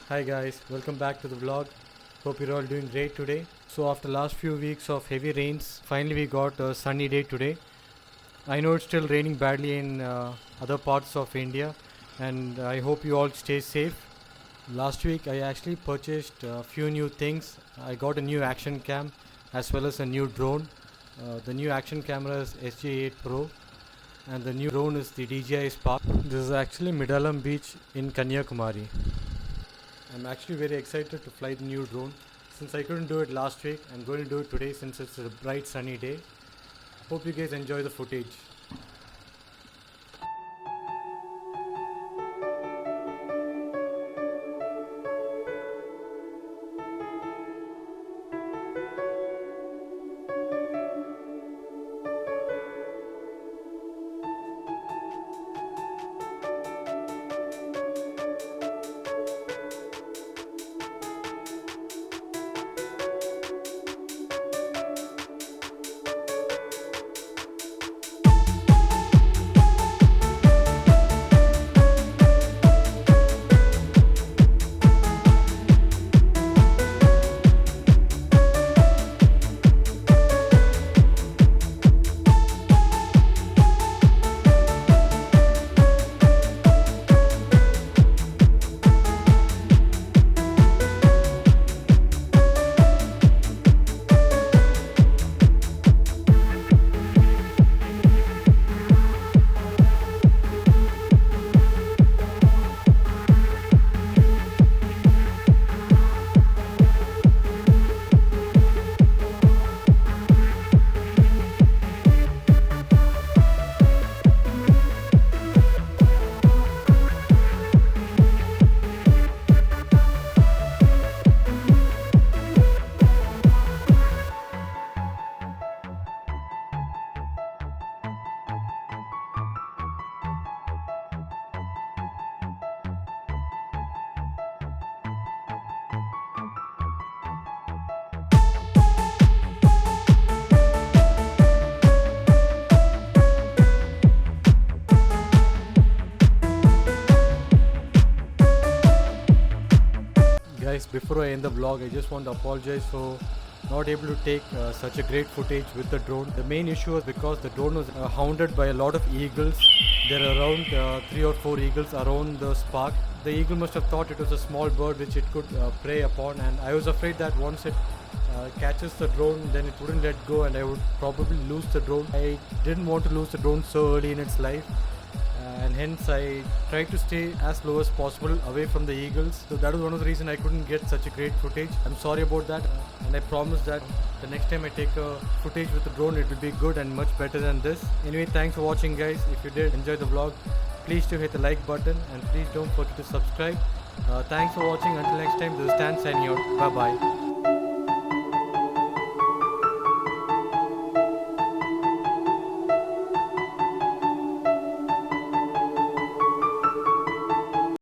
Hi guys, welcome back to the vlog. Hope you're all doing great today. So after last few weeks of heavy rains, finally we got a sunny day today. I know it's still raining badly in other parts of India, and I hope you all stay safe. Last week I actually purchased a few new things. I got a new action cam as well as a new drone. The new action camera is SG8 Pro and the new drone is the DJI Spark. This is actually Midalam Beach in Kanyakumari. I'm actually very excited to fly the new drone. Since I couldn't do it last week, I'm going to do it today since it's a bright sunny day. Hope you guys enjoy the footage. Guys, before I end the vlog, I just want to apologize for not able to take such a great footage with the drone. The main issue was because the drone was hounded by a lot of eagles. There are around 3 or 4 eagles around the Spark. The eagle must have thought it was a small bird which it could prey upon, and I was afraid that once it catches the drone, then it wouldn't let go and I would probably lose the drone. I didn't want to lose the drone so early in its life. And hence I tried to stay as low as possible away from the eagles. So that was one of the reasons I couldn't get such a great footage. I'm sorry about that, and I promise that the next time I take a footage with the drone, it will be good and much better than this. Anyway, thanks for watching guys. If you did enjoy the vlog, please do hit the like button and please don't forget to subscribe. Thanks for watching. Until next time, this is Stan signing out. Bye bye.